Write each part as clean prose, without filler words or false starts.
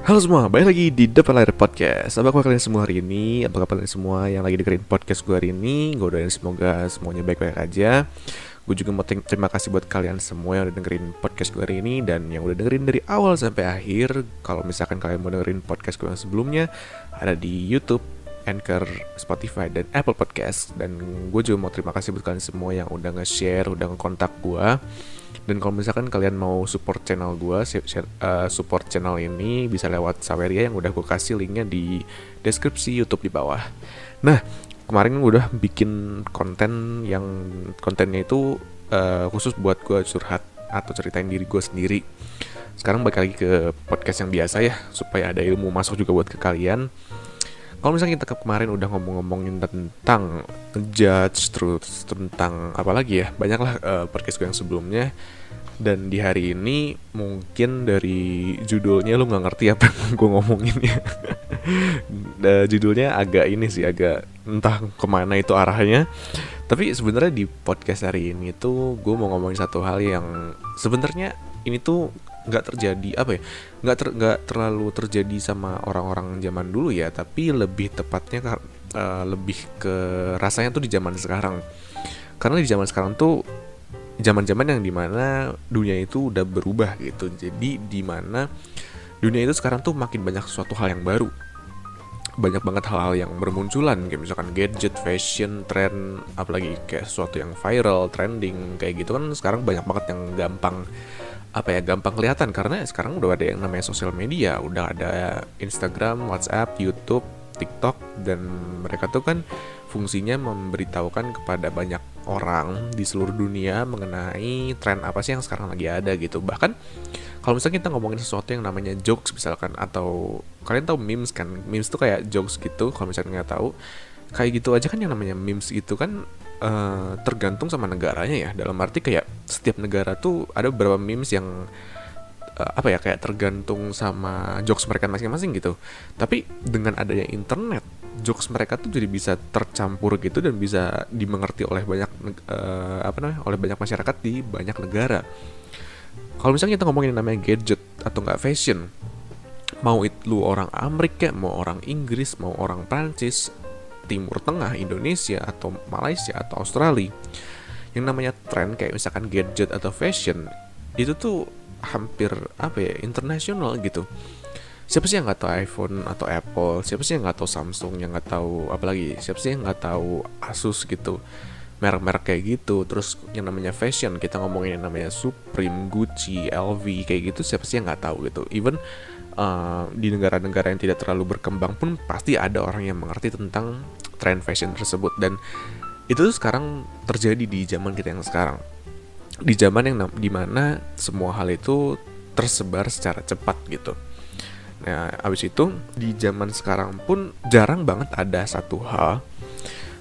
Halo semua, balik lagi di The Pelayar Podcast. Apa kabar kalian semua hari ini? Apa kabar kalian semua yang lagi dengerin podcast gue hari ini? Gue doain semoga semuanya baik-baik aja. Gue juga mau terima kasih buat kalian semua yang udah dengerin podcast gue hari ini dan yang udah dengerin dari awal sampai akhir. Kalau misalkan kalian mau dengerin podcast gue yang sebelumnya, ada di YouTube, Anchor, Spotify, dan Apple Podcast. Dan gue juga mau terima kasih buat kalian semua yang udah nge-share, udah nge-kontak gue. Dan kalau misalkan kalian mau support channel gue, support channel ini bisa lewat Saweria yang udah gue kasih linknya di deskripsi YouTube di bawah. Nah, kemarin udah bikin konten yang kontennya itu khusus buat gue curhat atau ceritain diri gue sendiri. Sekarang balik lagi ke podcast yang biasa ya, supaya ada ilmu masuk juga buat ke kalian. Kalau misalnya kita kemarin udah ngomongin tentang judge, terus tentang apa lagi ya, banyaklah podcast gue yang sebelumnya. Dan di hari ini mungkin dari judulnya lu nggak ngerti apa yang gue ngomongin ya. Judulnya agak ini sih, agak entah kemana itu arahnya. Tapi sebenarnya di podcast hari ini tuh gue mau ngomongin satu hal yang sebenarnya ini tuh nggak terjadi nggak terlalu terjadi sama orang-orang zaman dulu ya, tapi lebih tepatnya lebih ke rasanya tuh di zaman sekarang. Karena di zaman sekarang tuh zaman-zaman yang dimana dunia itu udah berubah gitu. Jadi dimana dunia itu sekarang tuh makin banyak suatu hal yang baru, banyak banget hal-hal yang bermunculan, kayak misalkan gadget, fashion, trend, apalagi kayak sesuatu yang viral, trending kayak gitu kan sekarang banyak banget yang gampang kelihatan karena sekarang udah ada yang namanya sosial media, udah ada Instagram, WhatsApp, YouTube, TikTok, dan mereka tuh kan fungsinya memberitahukan kepada banyak orang di seluruh dunia mengenai tren apa sih yang sekarang lagi ada gitu. Bahkan kalau misalnya kita ngomongin sesuatu yang namanya jokes misalkan, atau kalian tahu memes kan, memes tuh kayak jokes gitu. Kalau misalnya nggak tahu, kayak gitu aja kan yang namanya memes itu kan tergantung sama negaranya ya. Dalam arti kayak setiap negara tuh ada beberapa memes yang kayak tergantung sama jokes mereka masing-masing gitu. Tapi dengan adanya internet, jokes mereka tuh jadi bisa tercampur gitu dan bisa dimengerti oleh banyak oleh banyak masyarakat di banyak negara. Kalau misalnya kita ngomongin namanya gadget atau nggak fashion, mau itu lu orang Amerika, mau orang Inggris, mau orang Prancis, Timur Tengah, Indonesia, atau Malaysia, atau Australia, yang namanya tren kayak misalkan gadget atau fashion itu tuh hampir internasional gitu. Siapa sih yang nggak tahu iPhone atau Apple? Siapa sih yang nggak tahu Samsung? Yang nggak tahu apalagi? Siapa sih yang nggak tahu Asus gitu? Merek-merek kayak gitu. Terus yang namanya fashion, kita ngomongin yang namanya Supreme, Gucci, LV kayak gitu. Siapa sih yang nggak tahu gitu? Even di negara-negara yang tidak terlalu berkembang pun pasti ada orang yang mengerti tentang tren fashion tersebut. Dan itu tuh sekarang terjadi di zaman kita yang sekarang, di zaman yang dimana semua hal itu tersebar secara cepat gitu. Nah, abis itu di zaman sekarang pun jarang banget ada satu hal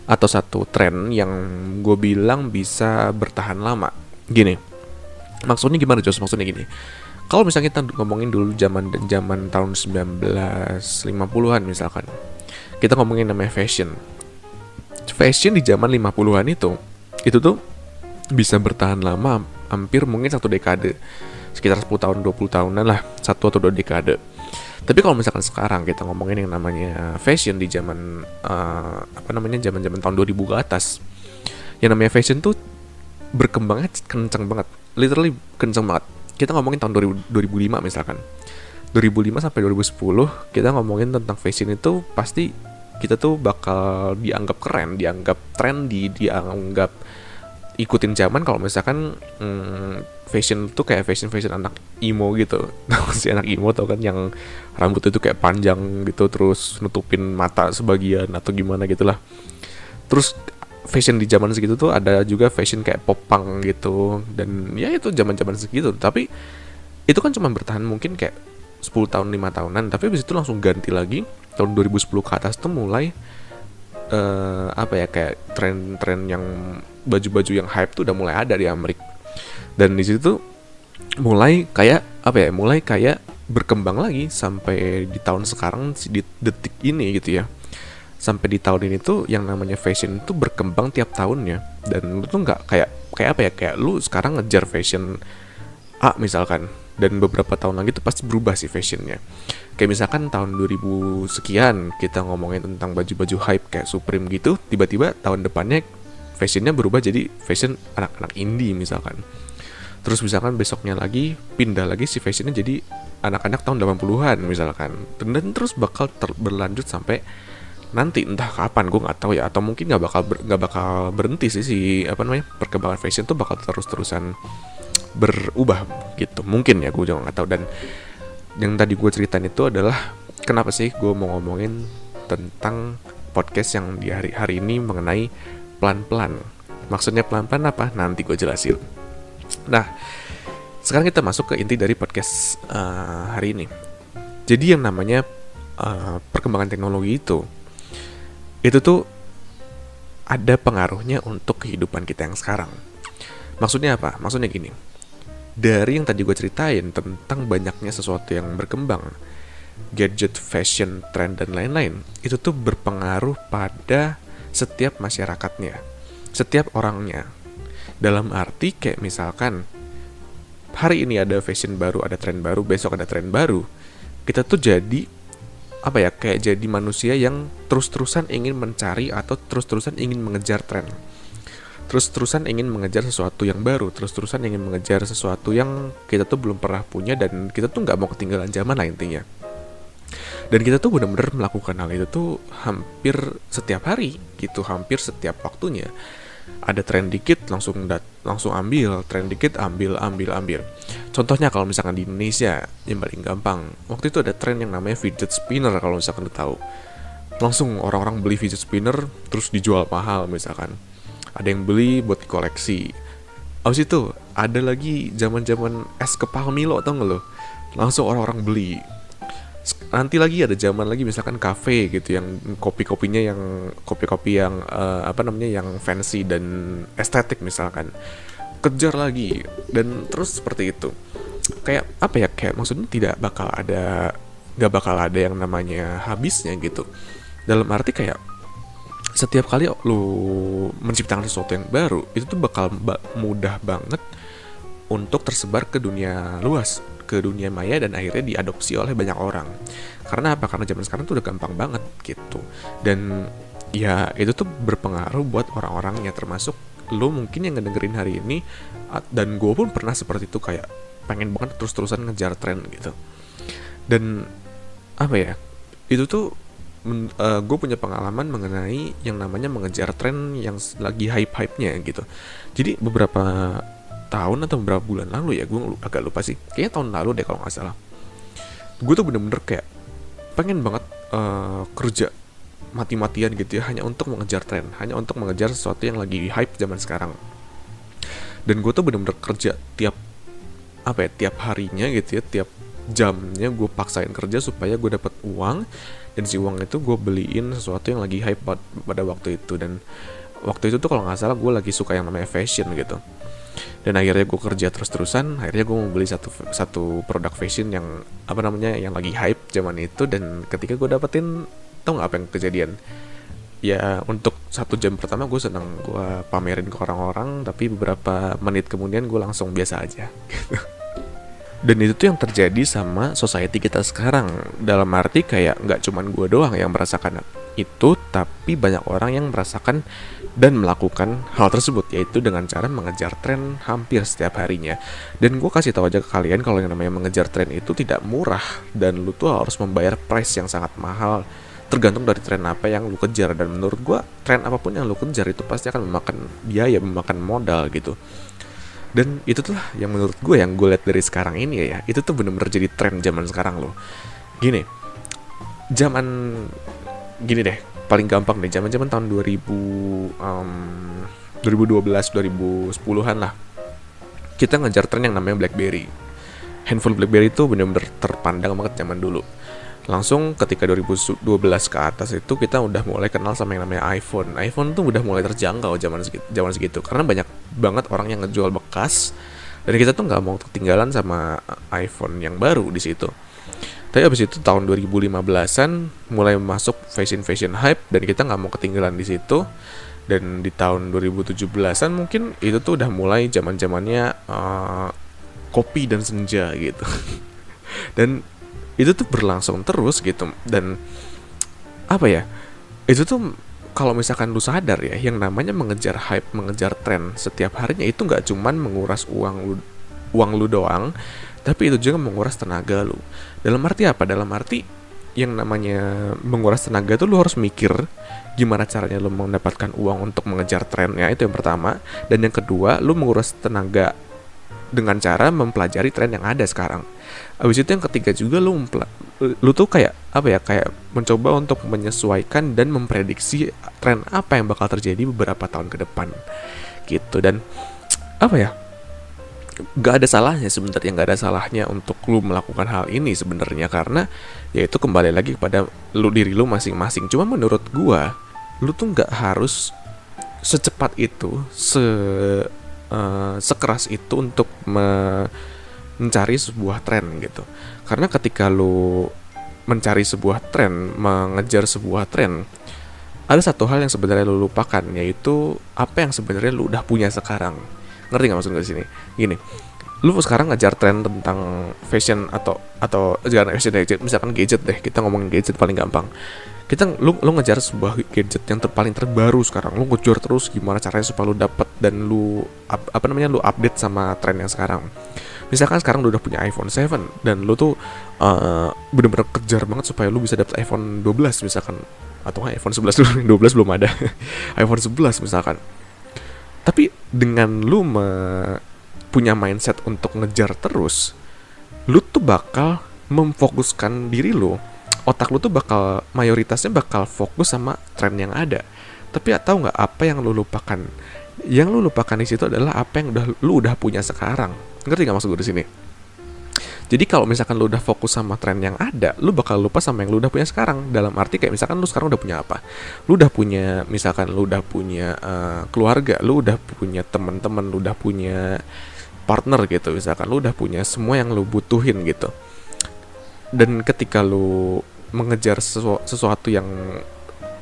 atau satu tren yang gue bilang bisa bertahan lama. Gini, maksudnya gimana Jos? Maksudnya gini, kalau misalnya kita ngomongin dulu zaman tahun 1950-an misalkan, kita ngomongin namanya fashion di zaman 50-an itu tuh bisa bertahan lama, hampir mungkin satu dekade, sekitar 10 tahun 20 tahunan lah, 1 atau 2 dekade. Tapi kalau misalkan sekarang kita ngomongin yang namanya fashion di zaman zaman-zaman tahun 2000 ke atas, yang namanya fashion tuh berkembangnya kenceng banget, literally kenceng banget. Kita ngomongin tahun 2005 misalkan, 2005 sampai 2010 kita ngomongin tentang fashion itu pasti kita tuh bakal dianggap keren, dianggap trendy, dianggap ikutin zaman. Kalau misalkan fashion tuh kayak fashion anak emo gitu. Si anak emo tau kan, yang rambutnya tuh kayak panjang gitu, terus nutupin mata sebagian atau gimana gitulah. Terus fashion di zaman segitu tuh ada juga fashion kayak pop punk gitu. Dan ya itu zaman-zaman segitu. Tapi itu kan cuma bertahan mungkin kayak 10 tahun 5 tahunan. Tapi habis itu langsung ganti lagi. Tahun 2010 ke atas tuh mulai kayak tren-tren yang baju-baju yang hype tuh udah mulai ada di Amerika. Dan di situ mulai kayak berkembang lagi sampai di tahun sekarang, di detik ini gitu ya. Sampai di tahun ini tuh yang namanya fashion itu berkembang tiap tahunnya. Dan lu tuh nggak kayak lu sekarang ngejar fashion A misalkan, dan beberapa tahun lagi tuh pasti berubah sih fashionnya. Kayak misalkan tahun 2000 sekian kita ngomongin tentang baju-baju hype kayak Supreme gitu, tiba-tiba tahun depannya fashionnya berubah jadi fashion anak-anak indie misalkan. Terus misalkan besoknya lagi pindah lagi si fashionnya jadi anak-anak tahun 80-an misalkan. Dan terus bakal berlanjut sampai nanti entah kapan gue nggak tahu ya, atau mungkin nggak bakal berhenti sih si perkembangan fashion tuh bakal terus-terusan berubah gitu mungkin ya, gue juga nggak tahu. Dan yang tadi gue ceritain itu adalah kenapa sih gue mau ngomongin tentang podcast yang di hari ini mengenai pelan-pelan. Maksudnya pelan-pelan apa? Nanti gue jelasin. Nah, sekarang kita masuk ke inti dari podcast hari ini. Jadi yang namanya perkembangan teknologi itu tuh ada pengaruhnya untuk kehidupan kita yang sekarang. Maksudnya apa? Maksudnya gini, dari yang tadi gue ceritain tentang banyaknya sesuatu yang berkembang, gadget, fashion, trend, dan lain-lain, itu tuh berpengaruh pada setiap masyarakatnya, setiap orangnya. Dalam arti kayak misalkan hari ini ada fashion baru, ada trend baru, besok ada trend baru, kita tuh jadi kayak jadi manusia yang terus-terusan ingin mencari atau terus-terusan ingin mengejar tren, terus-terusan ingin mengejar sesuatu yang baru, terus-terusan ingin mengejar sesuatu yang kita tuh belum pernah punya, dan kita tuh nggak mau ketinggalan zaman lah intinya. Dan kita tuh benar-benar melakukan hal itu tuh hampir setiap hari gitu, hampir setiap waktunya. Ada tren dikit langsung ambil, tren dikit ambil. Contohnya kalau misalkan di Indonesia yang paling gampang, waktu itu ada tren yang namanya fidget spinner, kalau misalkan udah tahu. Langsung orang-orang beli fidget spinner terus dijual mahal misalkan. Ada yang beli buat koleksi. Abis itu ada lagi zaman-zaman es kepal Milo, tau gak lo? Langsung orang-orang beli. Nanti lagi ada zaman lagi misalkan kafe gitu, yang kopi-kopinya yang kopi-kopi yang yang fancy dan estetik misalkan, kejar lagi, dan terus seperti itu. Kayak kayak maksudnya nggak bakal ada yang namanya habisnya gitu. Dalam arti kayak setiap kali lu menciptakan sesuatu yang baru, itu tuh bakal mudah banget untuk tersebar ke dunia luas, ke dunia maya, dan akhirnya diadopsi oleh banyak orang. Karena apa? Karena zaman sekarang tuh udah gampang banget gitu. Dan ya itu tuh berpengaruh buat orang-orangnya, termasuk lo mungkin yang ngedengerin hari ini. Dan gue pun pernah seperti itu, kayak pengen banget terus-terusan ngejar tren gitu. Dan itu tuh gue punya pengalaman mengenai yang namanya mengejar tren yang lagi hype-hypenya gitu. Jadi beberapa tahun atau beberapa bulan lalu ya, gue agak lupa sih, kayaknya tahun lalu deh kalau nggak salah, gue tuh bener-bener kayak pengen banget kerja mati-matian gitu ya, hanya untuk mengejar tren, hanya untuk mengejar sesuatu yang lagi hype zaman sekarang. Dan gue tuh bener-bener kerja tiap harinya gitu ya, tiap jamnya gue paksain kerja supaya gue dapat uang, dan si uang itu gue beliin sesuatu yang lagi hype pada waktu itu. Dan waktu itu tuh kalau nggak salah gue lagi suka yang namanya fashion gitu. Dan akhirnya gue kerja terus-terusan, akhirnya gue mau beli satu produk fashion yang yang lagi hype zaman itu. Dan ketika gue dapetin, tau nggak apa yang kejadian? Ya untuk 1 jam pertama gue seneng, gue pamerin ke orang-orang, tapi beberapa menit kemudian gue langsung biasa aja. Dan itu tuh yang terjadi sama society kita sekarang. Dalam arti kayak nggak cuman gue doang yang merasakan itu, tapi banyak orang yang merasakan dan melakukan hal tersebut, yaitu dengan cara mengejar tren hampir setiap harinya. Dan gue kasih tahu aja ke kalian kalau yang namanya mengejar tren itu tidak murah, dan lu tuh harus membayar price yang sangat mahal, tergantung dari tren apa yang lu kejar. Dan menurut gue tren apapun yang lu kejar itu pasti akan memakan biaya, memakan modal gitu. Dan itu tuh yang menurut gue, yang gue lihat dari sekarang ini ya, itu tuh bener-bener jadi tren zaman sekarang loh. Gini deh, paling gampang deh, zaman tahun 2012 2010-an lah, kita ngejar tren yang namanya BlackBerry. Handphone BlackBerry itu bener-bener terpandang banget zaman dulu. Langsung ketika 2012 ke atas itu kita udah mulai kenal sama yang namanya iPhone. iPhone tuh udah mulai terjangkau zaman segitu karena banyak banget orang yang ngejual bekas, dan kita tuh nggak mau ketinggalan sama iPhone yang baru di situ. Tapi abis itu tahun 2015-an mulai masuk fashion hype, dan kita nggak mau ketinggalan di situ. Dan di tahun 2017-an mungkin itu tuh udah mulai zamannya kopi dan senja gitu. Dan itu tuh berlangsung terus gitu. Dan apa ya, itu tuh kalau misalkan lu sadar ya, yang namanya mengejar hype, mengejar tren setiap harinya itu nggak cuman menguras uang lu doang, tapi itu juga menguras tenaga lu. Dalam arti apa? Dalam arti yang namanya menguras tenaga tuh lu harus mikir gimana caranya lu mendapatkan uang untuk mengejar trennya, itu yang pertama. Dan yang kedua, lu menguras tenaga dengan cara mempelajari tren yang ada sekarang. Abis itu yang ketiga juga lu tuh kayak apa ya, kayak mencoba untuk menyesuaikan dan memprediksi tren apa yang bakal terjadi beberapa tahun ke depan gitu. Dan apa ya, nggak ada salahnya sebenarnya, nggak ada salahnya untuk lu melakukan hal ini sebenarnya, karena ya itu kembali lagi kepada diri lu masing-masing. Cuma menurut gua, lu tuh nggak harus secepat itu, sekeras itu untuk mencari sebuah tren gitu. Karena ketika lu mencari sebuah tren, mengejar sebuah tren, ada satu hal yang sebenarnya lu lupakan, yaitu apa yang sebenarnya lu udah punya sekarang. Ngerti nggak maksud gue di sini? Gini, lu sekarang ngejar tren tentang fashion atau jangan fashion gadget, misalkan gadget deh, kita ngomongin gadget paling gampang. Lu ngejar sebuah gadget yang paling terbaru sekarang, lu ngejar terus gimana caranya supaya lu dapet dan lu lu update sama tren yang sekarang. Misalkan sekarang lu udah punya iPhone 7 dan lu tuh bener-bener kejar banget supaya lu bisa dapet iPhone 12 misalkan, atau iPhone 11 dulu, 12 belum ada. iPhone 11 misalkan. Tapi dengan lu punya mindset untuk ngejar terus, lu tuh bakal memfokuskan diri lu, otak lu tuh mayoritasnya bakal fokus sama tren yang ada. Tapi tahu nggak apa yang lu lupakan? Yang lu lupakan di situ adalah apa yang lu udah punya sekarang. Ngerti nggak maksud gue di sini? Jadi kalau misalkan lu udah fokus sama tren yang ada, lu bakal lupa sama yang lu udah punya sekarang. Dalam arti kayak misalkan lu sekarang udah punya apa? Lu udah punya, misalkan lu udah punya keluarga, lu udah punya teman-teman, lu udah punya partner gitu. Misalkan lu udah punya semua yang lu butuhin gitu. Dan ketika lu mengejar sesuatu yang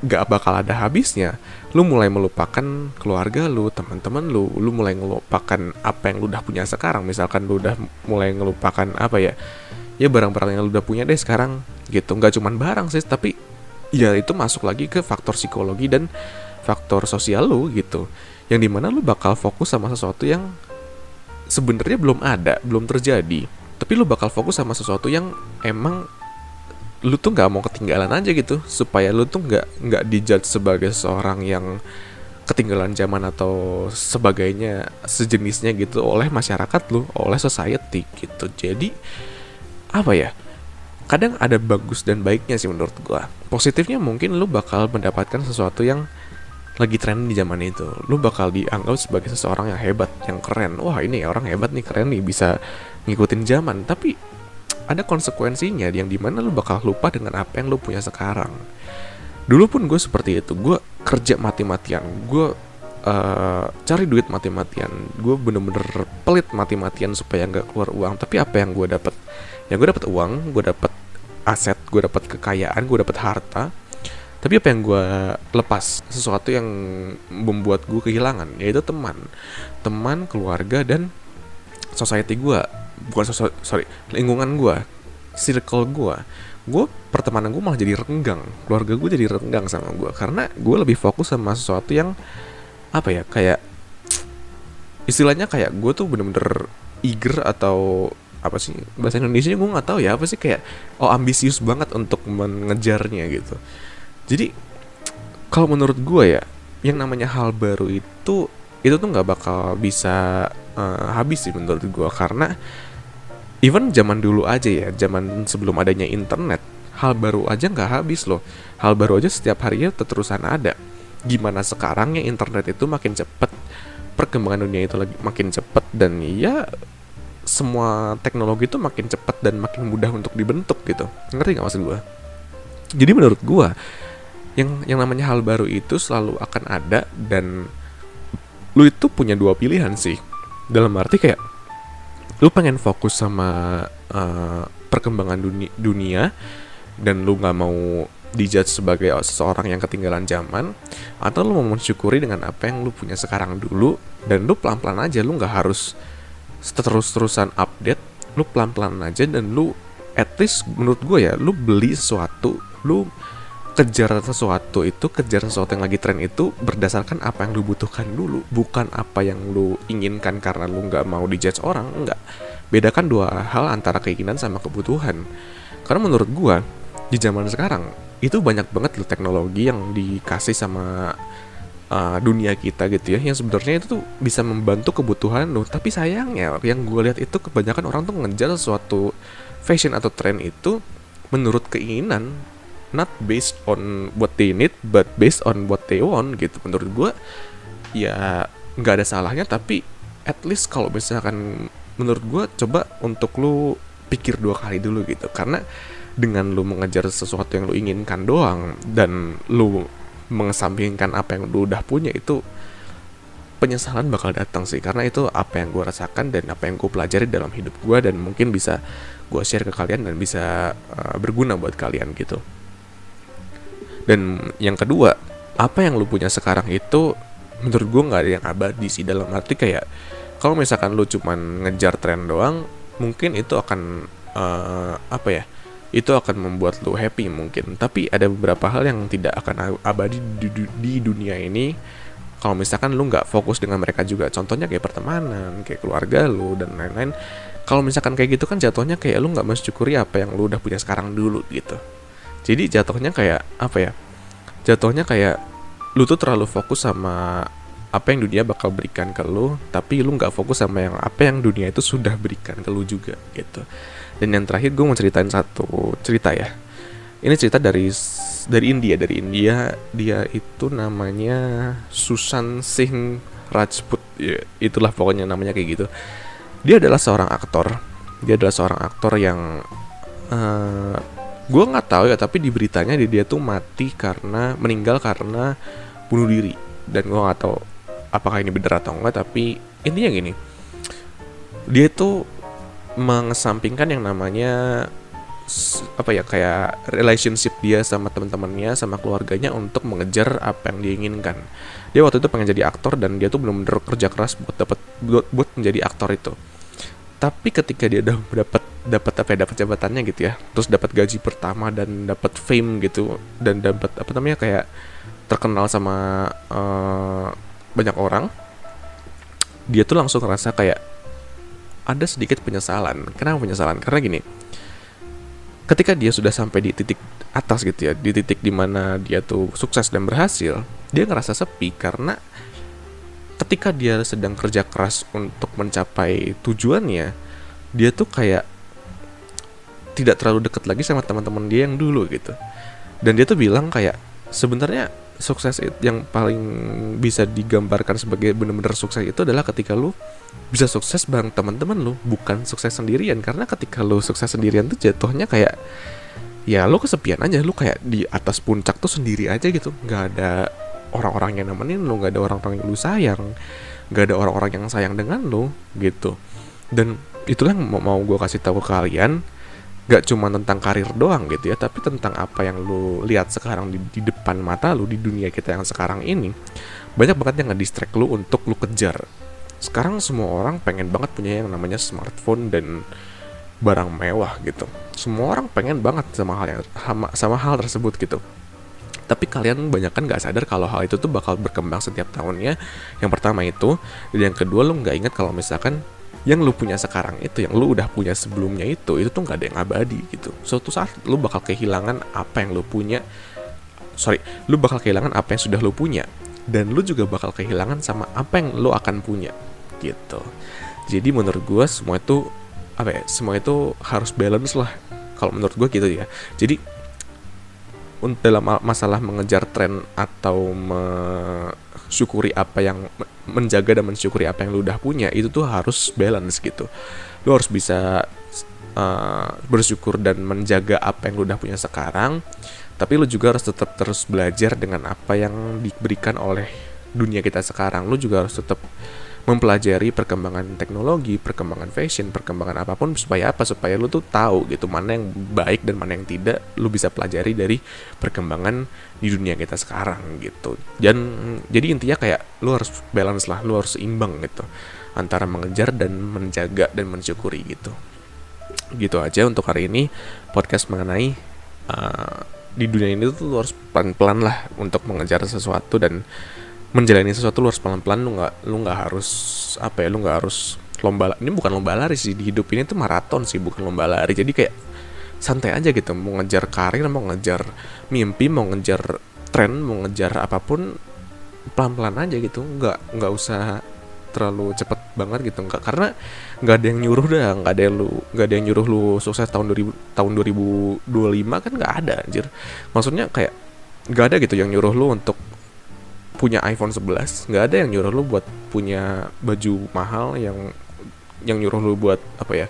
gak bakal ada habisnya, lu mulai melupakan keluarga lu, teman-teman lu mulai melupakan apa yang lu udah punya sekarang. Misalkan lu udah mulai melupakan apa ya barang-barang yang lu udah punya deh sekarang gitu. Nggak cuman barang sih, tapi ya itu masuk lagi ke faktor psikologi dan faktor sosial lu gitu, yang dimana lu bakal fokus sama sesuatu yang sebenarnya belum ada, belum terjadi, tapi lu bakal fokus sama sesuatu yang emang lu tuh nggak mau ketinggalan aja gitu, supaya lu tuh nggak dijudge sebagai seorang yang ketinggalan zaman atau sebagainya sejenisnya gitu oleh masyarakat lu, oleh society gitu. Jadi apa ya, kadang ada bagus dan baiknya sih menurut gua. Positifnya mungkin lu bakal mendapatkan sesuatu yang lagi tren di zaman itu, lu bakal dianggap sebagai seseorang yang hebat, yang keren. Wah, ini orang hebat nih, keren nih, bisa ngikutin zaman. Tapi ada konsekuensinya yang dimana lu bakal lupa dengan apa yang lu punya sekarang. Dulu pun gue seperti itu, gue kerja mati-matian, gue cari duit mati-matian, gue bener-bener pelit mati-matian supaya nggak keluar uang. Tapi apa yang gue dapat? Ya gue dapat uang, gue dapat aset, gue dapat kekayaan, gue dapat harta. Tapi apa yang gue lepas? Sesuatu yang membuat gue kehilangan, yaitu teman, keluarga, dan society gue. Lingkungan gue, circle gue pertemanan gue malah jadi renggang, keluarga gue jadi renggang sama gue, karena gue lebih fokus sama sesuatu yang apa ya, kayak istilahnya kayak gue tuh bener-bener eager, atau apa sih bahasa Indonesia gue nggak tahu ya apa sih, kayak ambisius banget untuk mengejarnya gitu. Jadi kalau menurut gue ya, yang namanya hal baru itu tuh nggak bakal bisa habis sih menurut gue, karena even zaman dulu aja ya, zaman sebelum adanya internet, hal baru aja nggak habis loh. Hal baru aja setiap harinya terusan ada. Gimana sekarang ya internet itu makin cepet, perkembangan dunia itu lagi makin cepet, dan ya semua teknologi itu makin cepet dan makin mudah untuk dibentuk gitu. Ngerti nggak maksud gue? Jadi menurut gue, yang namanya hal baru itu selalu akan ada, dan lu itu punya dua pilihan sih. Dalam arti kayak lu pengen fokus sama perkembangan dunia dan lu nggak mau dijudge sebagai seseorang yang ketinggalan zaman, atau lu mau mensyukuri dengan apa yang lu punya sekarang dulu, dan lu pelan-pelan aja, lu nggak harus terus-terusan update, lu pelan-pelan aja, dan lu at least menurut gue ya, lu beli sesuatu, lu kejar sesuatu itu, kejar sesuatu yang lagi tren itu berdasarkan apa yang lu butuhkan dulu, bukan apa yang lu inginkan karena lu nggak mau dijudge orang. Enggak, bedakan dua hal antara keinginan sama kebutuhan. Karena menurut gua di zaman sekarang itu banyak banget loh teknologi yang dikasih sama dunia kita gitu ya, yang sebenarnya itu tuh bisa membantu kebutuhan lo. Tapi sayangnya yang gue lihat itu kebanyakan orang tuh ngejar sesuatu fashion atau tren itu menurut keinginan, not based on what they need but based on what they want gitu. Menurut gue ya nggak ada salahnya, tapi at least kalau misalkan menurut gue, coba untuk lu pikir 2 kali dulu gitu. Karena dengan lu mengejar sesuatu yang lu inginkan doang dan lu mengesampingkan apa yang lu udah punya, itu penyesalan bakal datang sih. Karena itu apa yang gue rasakan dan apa yang gue pelajari dalam hidup gue, dan mungkin bisa gue share ke kalian dan bisa berguna buat kalian gitu. Dan yang kedua, apa yang lu punya sekarang itu menurut gue nggak ada yang abadi sih. Dalam arti kayak, kalau misalkan lu cuman ngejar tren doang, mungkin itu akan itu akan membuat lu happy mungkin. Tapi ada beberapa hal yang tidak akan abadi di dunia ini kalau misalkan lu nggak fokus dengan mereka juga. Contohnya kayak pertemanan, kayak keluarga lu dan lain-lain. Kalau misalkan kayak gitu kan jatuhnya kayak lu nggak mensyukuri apa yang lu udah punya sekarang dulu gitu. Jadi jatuhnya kayak jatuhnya kayak lu tuh terlalu fokus sama apa yang dunia bakal berikan ke lu, tapi lu nggak fokus sama apa yang dunia itu sudah berikan ke lu juga gitu. Dan yang terakhir gue mau ceritain satu cerita ya. Ini cerita dari India. Dia itu namanya Sushant Singh Rajput ya, itulah pokoknya namanya kayak gitu. Dia adalah seorang aktor yang gue nggak tahu ya, tapi di beritanya dia tuh meninggal karena bunuh diri. Dan gue nggak tahu apakah ini benar atau enggak, tapi intinya gini, dia tuh mengesampingkan yang namanya kayak relationship dia sama teman-temannya, sama keluarganya, untuk mengejar apa yang dia inginkan. Dia waktu itu pengen jadi aktor dan dia tuh benar-benar kerja keras buat menjadi aktor itu. Tapi ketika dia udah dapat jabatannya gitu ya, terus dapat gaji pertama dan dapat fame gitu, dan dapat kayak terkenal sama banyak orang, dia tuh langsung ngerasa kayak ada sedikit penyesalan. Kenapa penyesalan? Karena gini, ketika dia sudah sampai di titik atas gitu ya, di titik dimana dia tuh sukses dan berhasil, dia ngerasa sepi. Karena ketika dia sedang kerja keras untuk mencapai tujuannya, dia tuh kayak tidak terlalu dekat lagi sama teman-teman dia yang dulu gitu. Dan dia tuh bilang kayak, sebenarnya sukses yang paling bisa digambarkan sebagai benar-benar sukses itu adalah ketika lu bisa sukses bareng teman-teman lu, bukan sukses sendirian. Karena ketika lu sukses sendirian tuh jatuhnya kayak ya lu kesepian aja, lu kayak di atas puncak tuh sendiri aja gitu, nggak ada orang-orang yang nemenin lu, nggak ada orang-orang yang lu sayang, nggak ada orang-orang yang sayang dengan lu gitu. Dan itulah yang mau gue kasih tahu ke kalian, gak cuma tentang karir doang gitu ya, tapi tentang apa yang lu lihat sekarang di depan mata lu, di dunia kita yang sekarang ini. Banyak banget yang nge-distract lu untuk lu kejar. Sekarang semua orang pengen banget punya yang namanya smartphone dan barang mewah gitu. Semua orang pengen banget sama hal tersebut gitu. Tapi kalian banyak kan gak sadar kalau hal itu tuh bakal berkembang setiap tahunnya. Yang pertama itu. Dan yang kedua, lu gak ingat kalau misalkan yang lu punya sekarang itu, yang lu udah punya sebelumnya itu tuh gak ada yang abadi gitu. Suatu saat lu bakal kehilangan apa yang lu punya. Lu bakal kehilangan apa yang sudah lu punya. Dan lu juga bakal kehilangan sama apa yang lu akan punya gitu. Jadi menurut gue semua itu harus balance lah. Kalau menurut gue gitu ya. Jadi dalam masalah mengejar tren atau menjaga dan mensyukuri apa yang lu udah punya, itu tuh harus balance gitu. Lu harus bisa bersyukur dan menjaga apa yang lu udah punya sekarang, tapi lu juga harus tetap terus belajar dengan apa yang diberikan oleh dunia kita sekarang. Lu juga harus tetap mempelajari perkembangan teknologi, perkembangan fashion, perkembangan apapun, supaya apa? Supaya lu tuh tahu gitu mana yang baik dan mana yang tidak, lu bisa pelajari dari perkembangan di dunia kita sekarang gitu. Dan jadi intinya kayak lu harus balance lah, lu harus seimbang gitu antara mengejar dan menjaga dan mensyukuri gitu. Gitu aja untuk hari ini podcast mengenai di dunia ini tuh lu harus pelan-pelan lah untuk mengejar sesuatu dan menjalani sesuatu. Lu harus pelan-pelan, lu nggak harus apa ya, lu nggak harus lomba. Ini bukan lomba lari sih, di hidup ini tuh maraton sih, bukan lomba lari. Jadi kayak santai aja gitu, mau ngejar karir, mau ngejar mimpi, mau ngejar tren, mau ngejar apapun, pelan-pelan aja gitu. Nggak usah terlalu cepet banget gitu, karena nggak ada yang nyuruh dah, nggak ada yang nyuruh lu sukses tahun 2025 kan, nggak ada anjir. Maksudnya kayak nggak ada gitu yang nyuruh lu untuk punya iPhone 11, nggak ada yang nyuruh lu buat punya baju mahal, yang nyuruh lu buat apa ya,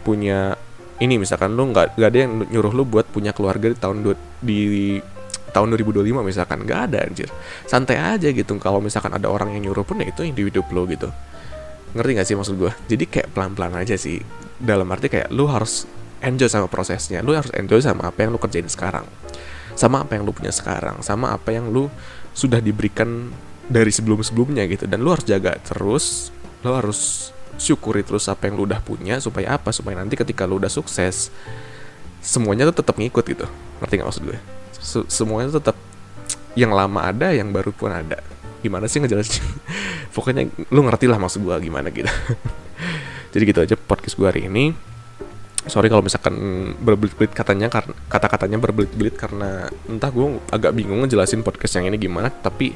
punya ini misalkan. Lu nggak ada yang nyuruh lu buat punya keluarga di tahun 2025 misalkan, nggak ada anjir. Santai aja gitu. Kalau misalkan ada orang yang nyuruh pun ya itu hidup lu gitu. Ngerti gak sih maksud gue? Jadi kayak pelan-pelan aja sih, dalam arti kayak lu harus enjoy sama prosesnya, lu harus enjoy sama apa yang lu kerjain sekarang, sama apa yang lu punya sekarang, sama apa yang lu sudah diberikan dari sebelum-sebelumnya gitu. Dan lu harus jaga terus, lu harus syukuri terus apa yang lu udah punya, supaya apa? Supaya nanti ketika lu udah sukses, semuanya tuh tetap ngikut gitu. Ngerti gak maksud gue? Semuanya tuh tetap, yang lama ada, yang baru pun ada. Gimana sih ngejelasin? Pokoknya lu ngerti lah maksud gue gimana gitu. Jadi gitu aja podcast gue hari ini. Sorry kalau misalkan berbelit-belit kata-katanya berbelit-belit, karena entah gue agak bingung ngejelasin podcast yang ini gimana. Tapi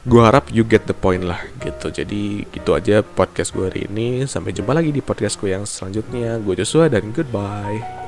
gue harap you get the point lah gitu. Jadi gitu aja podcast gue hari ini. Sampai jumpa lagi di podcast gue yang selanjutnya. Gue Joshua dan goodbye.